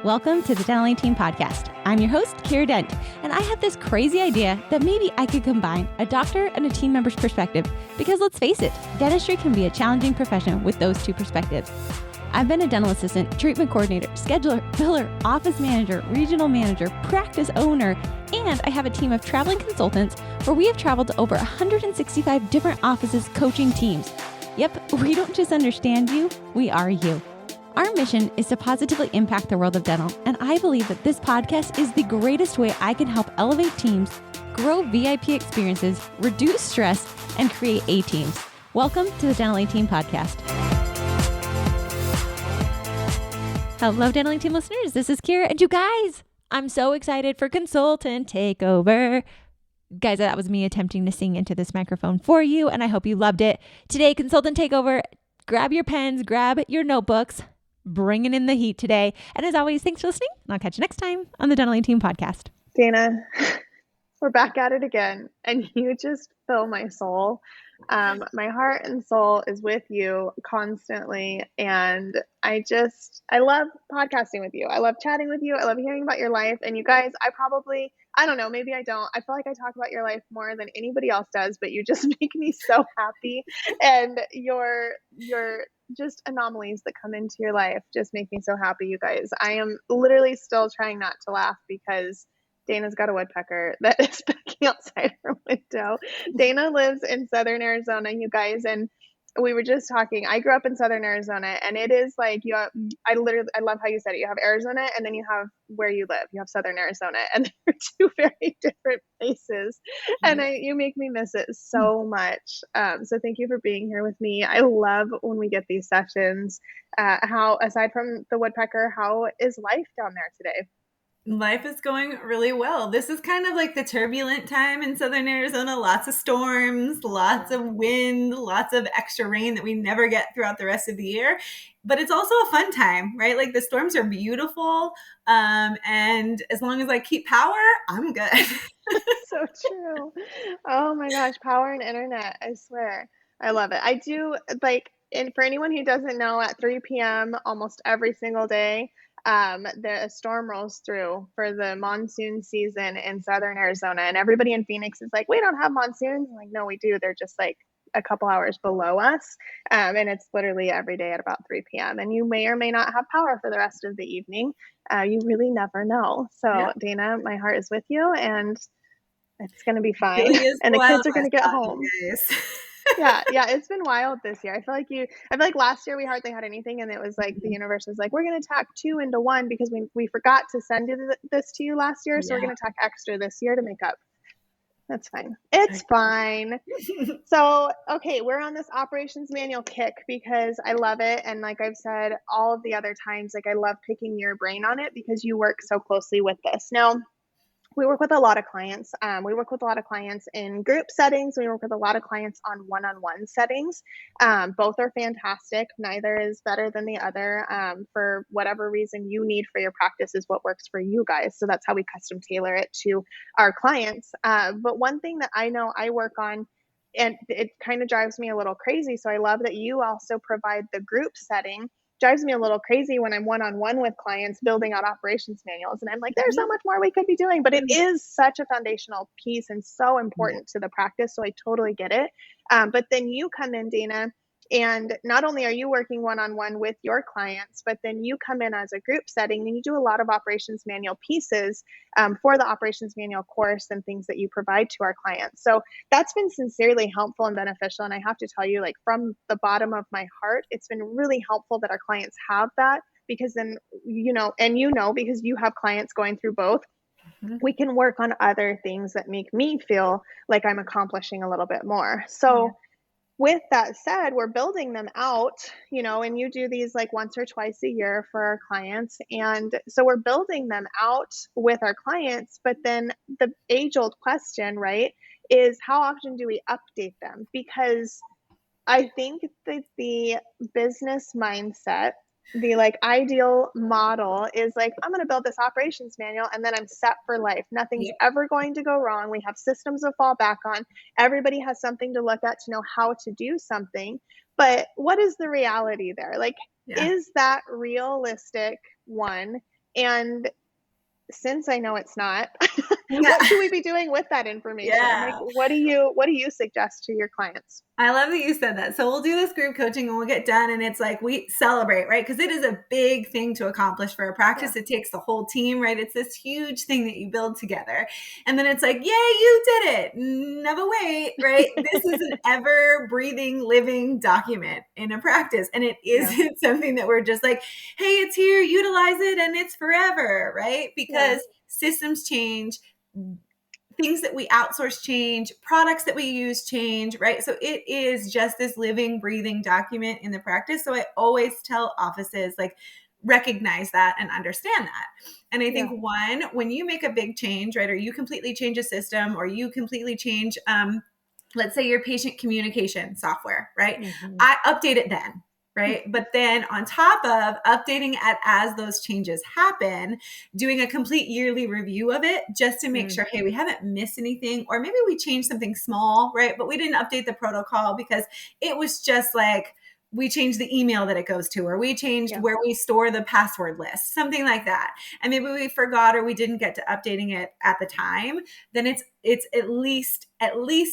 Welcome to the Dental Team Podcast. I'm your host, Kira Dent, and I have this crazy idea that maybe I could combine a doctor and a team member's perspective because let's face it, dentistry can be a challenging profession with those two perspectives. I've been a dental assistant, treatment coordinator, scheduler, biller, office manager, regional manager, practice owner, and I have a team of traveling consultants where we have traveled to over 165 different offices coaching teams. Yep, we don't just understand you, we are you. Our mission is to positively impact the world of dental, and I believe that this podcast is the greatest way I can help elevate teams, grow VIP experiences, reduce stress, and create A-teams. Welcome to the Dental Team Podcast. Hello, Dental Team listeners. This is Kira, and you guys, I'm so excited for Consultant Takeover. Guys, that was me attempting to sing into this microphone for you, and I hope you loved it. Today, Consultant Takeover, grab your pens, grab your notebooks, bringing in the heat today. And as always, thanks for listening, and I'll catch you next time on the Dental Team Podcast. Dana, we're back at it again, and you just fill my soul. My heart and soul is with you constantly, and I love podcasting with you. I love chatting with you. I love hearing about your life, and you guys, I don't know, maybe I don't. I feel like I talk about your life more than anybody else does, but you just make me so happy, and your just anomalies that come into your life just make me so happy, you guys. I am literally still trying not to laugh because Dana's got a woodpecker that is pecking outside her window. Dana lives in Southern Arizona, you guys, and we were just talking. I grew up in Southern Arizona, and it is like I love how you said it. You have Arizona, and then you have where you live. You have Southern Arizona, and they're two very different places. And you make me miss it so much. So thank you for being here with me. I love when we get these sessions. How, aside from the woodpecker, how is life down there today? Life is going really well. This is kind of like the turbulent time in Southern Arizona. Lots of storms, lots of wind, lots of extra rain that we never get throughout the rest of the year. But it's also a fun time, right? Like the storms are beautiful. And as long as I keep power, I'm good. So true. Oh my gosh. Power and internet. I swear. I love it. I do and for anyone who doesn't know, at 3 p.m. almost every single day, a storm rolls through for the monsoon season in Southern Arizona, and everybody in Phoenix is like, we don't have monsoons. I'm like, no, we do. They're just like a couple hours below us. And it's literally every day at about 3 p.m. And you may or may not have power for the rest of the evening. You really never know. So yeah. Dana, my heart is with you, and it's going to be fine. Really, and the kids are going to get home. Yeah, it's been wild this year. I feel like last year we hardly had anything, and it was like the universe was like, we're going to tack 2 into 1 because we forgot to send this to you last year, so we're going to tack extra this year to make up. That's fine. It's fine. So, okay, we're on this operations manual kick because I love it, and like I've said all of the other times, like I love picking your brain on it because you work so closely with this. Now, we work with a lot of clients. We work with a lot of clients in group settings. We work with a lot of clients on one-on-one settings. Both are fantastic. Neither is better than the other. For whatever reason you need for your practice is what works for you guys. So that's how we custom tailor it to our clients. But one thing that I know I work on, and it kind of drives me a little crazy, so I love that you also provide the group setting. Drives me a little crazy when I'm one-on-one with clients building out operations manuals. And I'm like, there's so much more we could be doing, but it is such a foundational piece and so important to the practice. So I totally get it. But then you come in, Dana, and not only are you working one-on-one with your clients, but then you come in as a group setting and you do a lot of operations manual pieces for the operations manual course and things that you provide to our clients. So that's been sincerely helpful and beneficial. And I have to tell you, like from the bottom of my heart, it's been really helpful that our clients have that, because then, because you have clients going through both, we can work on other things that make me feel like I'm accomplishing a little bit more. So with that said, we're building them out, and you do these like once or twice a year for our clients. And so we're building them out with our clients. But then the age-old question, right, is how often do we update them? Because I think that the business mindset, the like ideal model is like, I'm going to build this operations manual and then I'm set for life. Nothing's ever going to go wrong. We have systems to fall back on. Everybody has something to look at to know how to do something. But what is the reality there? Like, is that realistic? One, And since I know it's not, Yeah. what should we be doing with that information? Yeah. Like, what do you suggest to your clients? I love that you said that. So we'll do this group coaching and we'll get done. And it's like, we celebrate, right? Because it is a big thing to accomplish for a practice. Yeah. It takes the whole team, right? It's this huge thing that you build together. And then it's like, yay, you did it. Never wait, right? This is an ever breathing, living document in a practice. And it isn't something that we're just like, hey, it's here, utilize it, and it's forever, right? Because systems change, things that we outsource change, products that we use change, right? So it is just this living, breathing document in the practice. So I always tell offices, like, recognize that and understand that. And I think one, when you make a big change, right, or you completely change a system, or you completely change, let's say your patient communication software, right? I update it then. Right. But then on top of updating it as those changes happen, doing a complete yearly review of it just to make sure, hey, we haven't missed anything, or maybe we changed something small, right? But we didn't update the protocol because it was just like, we changed the email that it goes to, or we changed where we store the password list, something like that. And maybe we forgot, or we didn't get to updating it at the time. Then it's at least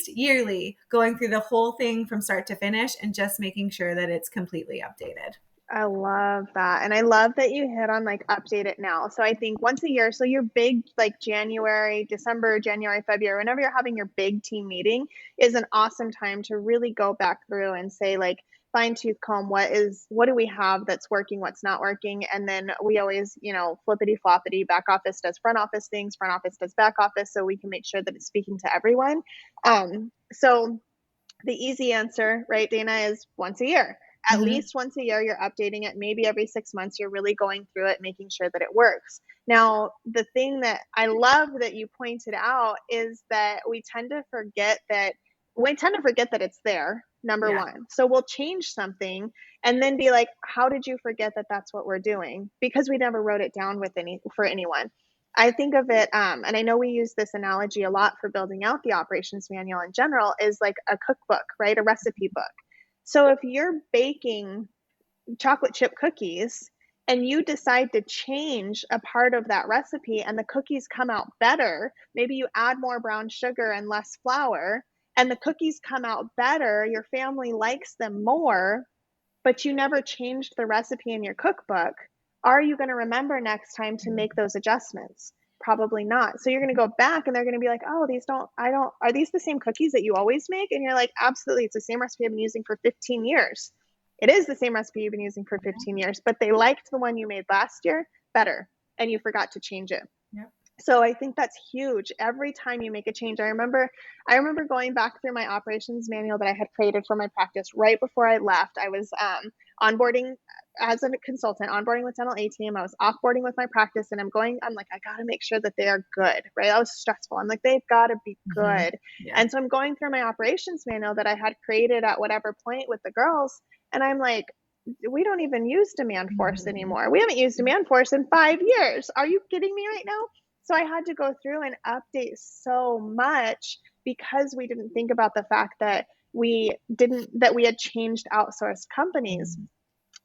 yearly going through the whole thing from start to finish and just making sure that it's completely updated. I love that. And I love that you hit on like update it now. So I think once a year, so your big like December, January, February, whenever you're having your big team meeting is an awesome time to really go back through and say, like, fine tooth comb, what do we have that's working, what's not working? And then we always, flippity floppity, back office does front office things, front office does back office, so we can make sure that it's speaking to everyone. So the easy answer, right, Dana, is once a year. At least once a year, you're updating it. Maybe every 6 months, you're really going through it, making sure that it works. Now, the thing that I love that you pointed out is that we tend to forget that it's there, number one. So we'll change something and then be like, how did you forget that that's what we're doing? Because we never wrote it down for anyone. I think of it, and I know we use this analogy a lot for building out the operations manual in general, is like a cookbook, right? A recipe book. So if you're baking chocolate chip cookies and you decide to change a part of that recipe and the cookies come out better, maybe you add more brown sugar and less flour, and the cookies come out better, your family likes them more, but you never changed the recipe in your cookbook, are you going to remember next time to make those adjustments? Probably not. So you're going to go back and they're going to be like, oh, are these the same cookies that you always make? And you're like, absolutely. It's the same recipe I've been using for 15 years. It is the same recipe you've been using for 15 years, but they liked the one you made last year better and you forgot to change it. Yep. So I think that's huge. Every time you make a change, I remember going back through my operations manual that I had created for my practice right before I left. I was onboarding as a consultant, onboarding with dental A team. I was offboarding with my practice, and I'm like, I got to make sure that they are good, right? That was stressful. I'm like, they've got to be good. And so I'm going through my operations manual that I had created at whatever point with the girls. And I'm like, we don't even use demand force anymore. We haven't used demand force in 5 years. Are you kidding me right now? So I had to go through and update so much because we didn't think about the fact that we had changed outsourced companies,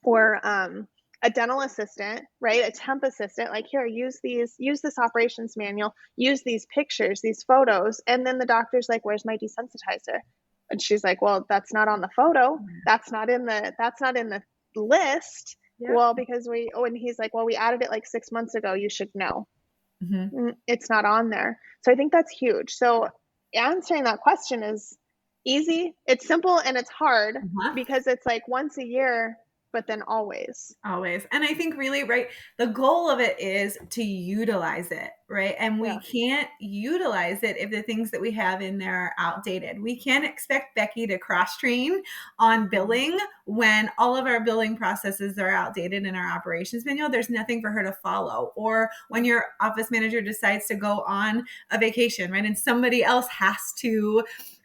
or a dental assistant, right? A temp assistant, like, here, use this operations manual, use these pictures, these photos. And then the doctor's like, where's my desensitizer? And she's like, well, that's not on the photo. That's not in the list. Yeah. Well, and he's like, well, we added it like 6 months ago. You should know. It's not on there. So I think that's huge. So answering that question is easy. It's simple and it's hard because it's like once a year, but then always. And I think really, right, the goal of it is to utilize it, right? And we can't utilize it if the things that we have in there are outdated. We can't expect Becky to cross-train on billing when all of our billing processes are outdated in our operations manual. There's nothing for her to follow. Or when your office manager decides to go on a vacation, right, and somebody else has to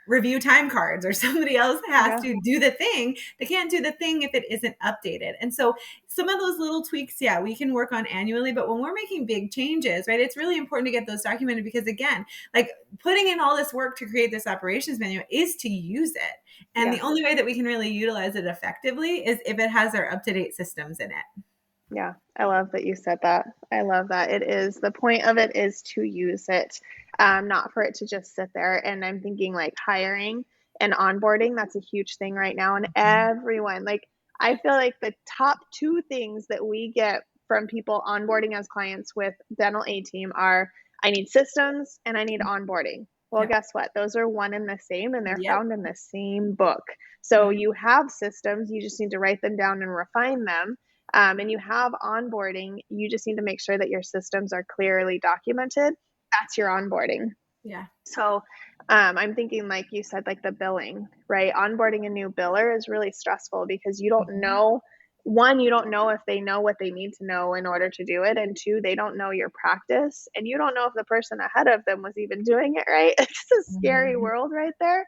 review time cards, or somebody else has to do the thing. They can't do the thing if it isn't updated. And so some of those little tweaks, we can work on annually, but when we're making big changes, right, it's really important to get those documented, because again, like, putting in all this work to create this operations manual is to use it. And the only way that we can really utilize it effectively is if it has our up-to-date systems in it. Yeah, I love that you said that. I love that. It is the point of it is to use it, not for it to just sit there. And I'm thinking like hiring and onboarding, that's a huge thing right now. And everyone, like, I feel like the top two things that we get from people onboarding as clients with Dental A Team are I need systems and I need onboarding. Well, Yep. guess what? Those are one and the same, and they're Yep. found in the same book. So you have systems, you just need to write them down and refine them, and you have onboarding, you just need to make sure that your systems are clearly documented. That's your onboarding. Yeah. So I'm thinking, like you said, like the billing, right? Onboarding a new biller is really stressful because you don't know. One, you don't know if they know what they need to know in order to do it. And two, they don't know your practice. And you don't know if the person ahead of them was even doing it right. It's a scary Mhm. world right there.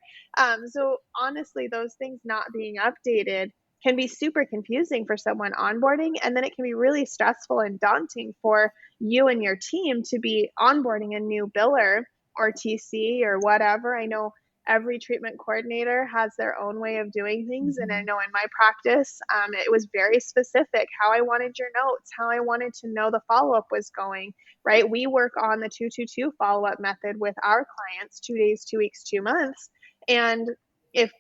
So honestly, those things not being updated can be super confusing for someone onboarding. And then it can be really stressful and daunting for you and your team to be onboarding a new biller or TC or whatever. I know every treatment coordinator has their own way of doing things. And I Mhm. know in my practice, it was very specific how I wanted your notes, how I wanted to know the follow up was going, right? We work on the 222 follow up method with our clients 2 days, 2 weeks, 2 months. And if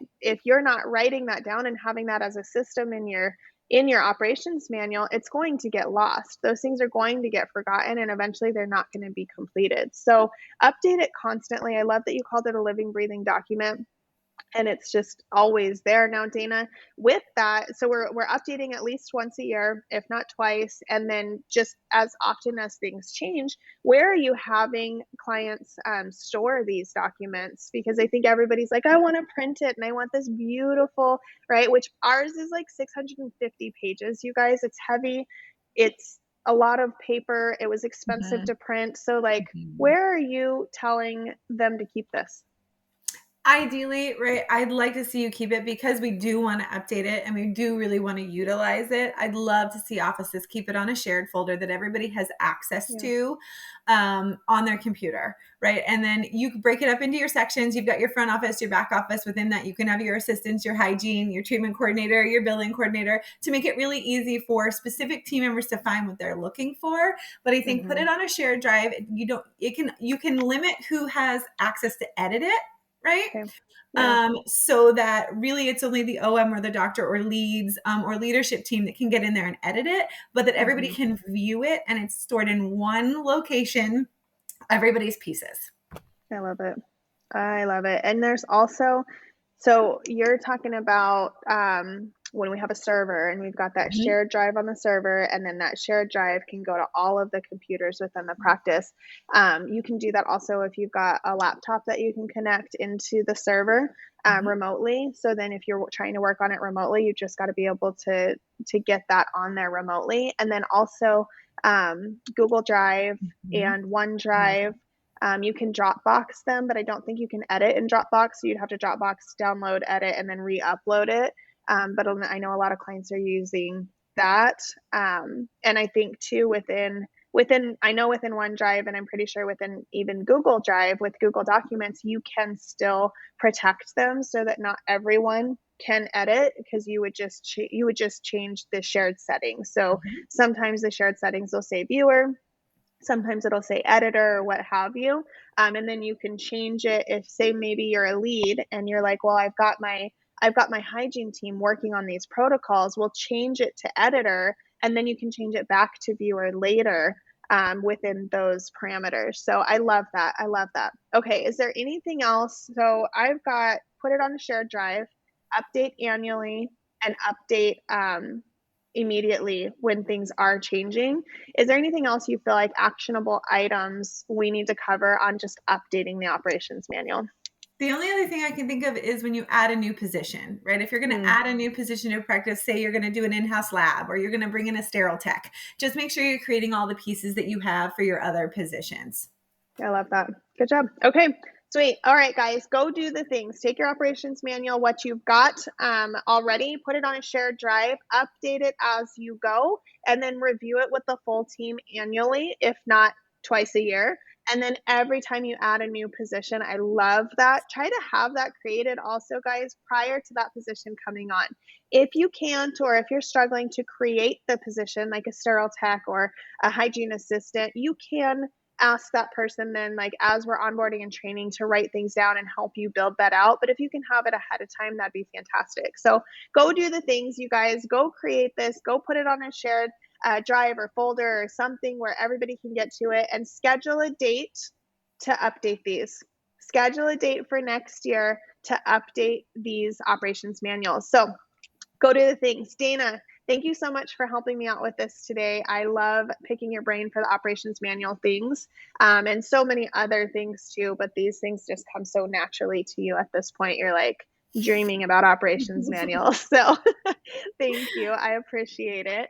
you're not writing that down and having that as a system in your operations manual, it's going to get lost. Those things are going to get forgotten and eventually they're not going to be completed. So update it constantly. I love that you called it a living, breathing document and it's just always there. Now, Dana, with that, so we're updating at least once a year, if not twice, and then just as often as things change. Where are you having clients store these documents? Because I think everybody's like, I want to print it and I want this beautiful, right? Which ours is like 650 pages, you guys. It's heavy. It's a lot of paper. It was expensive Mhm. to print. So, like, Mhm. where are you telling them to keep this? Ideally, right, I'd like to see you keep it because we do want to update it and we do really want to utilize it. I'd love to see offices keep it on a shared folder that everybody has access Yeah. to on their computer, right? And then you break it up into your sections. You've got your front office, your back office. Within that, you can have your assistants, your hygiene, your treatment coordinator, your billing coordinator to make it really easy for specific team members to find what they're looking for. But I think put Mm-hmm. it on a shared drive. You can limit who has access to edit it, right? Okay. Yeah. So that really it's only the OM or the doctor or leads or leadership team that can get in there and edit it, but that everybody Mm-hmm. can view it and it's stored in one location, everybody's pieces. I love it. I love it. And there's also, so you're talking about when we have a server and we've got that Mhm. shared drive on the server, and then that shared drive can go to all of the computers within the practice. You can do that also if you've got a laptop that you can connect into the server Mhm. remotely. So then if you're trying to work on it remotely, you've just got to be able to get that on there remotely. And then also Google Drive Mhm. and OneDrive. You can Dropbox them, but I don't think you can edit in Dropbox. So you'd have to Dropbox, download, edit, and then re-upload it. But I know a lot of clients are using that. And I think too within I know within OneDrive, and I'm pretty sure within even Google Drive with Google Documents, you can still protect them so that not everyone can edit because you would just change the shared settings. So Mhm. sometimes the shared settings will say viewer, sometimes it'll say editor or what have you, and then you can change it if say maybe you're a lead and you're like, well, I've got my hygiene team working on these protocols. We'll change it to editor and then you can change it back to viewer later within those parameters. So I love that. I love that. Okay, is there anything else? So I've got put it on a shared drive, update annually, and update immediately when things are changing. Is there anything else you feel like actionable items we need to cover on just updating the operations manual? The only other thing I can think of is when you add a new position, right? If you're going to Mm, add a new position to practice, say you're going to do an in-house lab or you're going to bring in a sterile tech, just make sure you're creating all the pieces that you have for your other positions. I love that. Good job. Okay, sweet. All right, guys, go do the things. Take your operations manual, what you've got already, put it on a shared drive, update it as you go, and then review it with the full team annually, if not twice a year. And then every time you add a new position, I love that. Try to have that created also, guys, prior to that position coming on. If you can't, or if you're struggling to create the position like a sterile tech or a hygiene assistant, you can ask that person then, like as we're onboarding and training, to write things down and help you build that out. But if you can have it ahead of time, that'd be fantastic. So go do the things, you guys. Go create this. Go put it on a shared drive or folder or something where everybody can get to it, and schedule a date to update these. Schedule a date for next year to update these operations manuals. So go do the things. Dana, thank you so much for helping me out with this today. I love picking your brain for the operations manual things, and so many other things too, but these things just come so naturally to you at this point. You're like dreaming about operations manuals. So thank you. I appreciate it.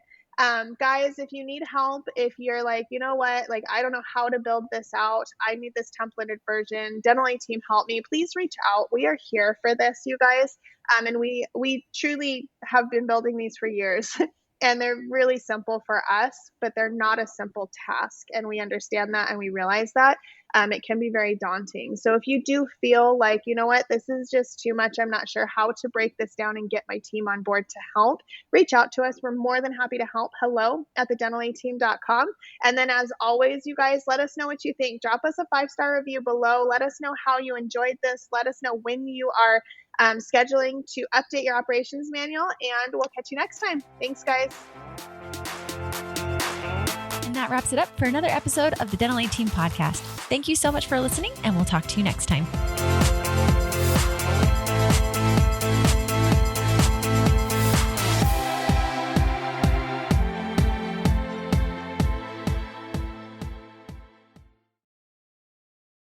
Guys, if you need help, if you're like, you know what, like, I don't know how to build this out, I need this templated version, Dental team, help me, please reach out. We are here for this, you guys. And we truly have been building these for years. And they're really simple for us, but they're not a simple task. And we understand that, and we realize that. It can be very daunting. So if you do feel like, you know what, this is just too much, I'm not sure how to break this down and get my team on board to help, reach out to us. We're more than happy to help. hello@thedentalateam.com. And then as always, you guys, let us know what you think. Drop us a 5-star review below. Let us know how you enjoyed this. Let us know when you are scheduling to update your operations manual, and we'll catch you next time. Thanks, guys. And that wraps it up for another episode of the Dental Team podcast. Thank you so much for listening, and we'll talk to you next time.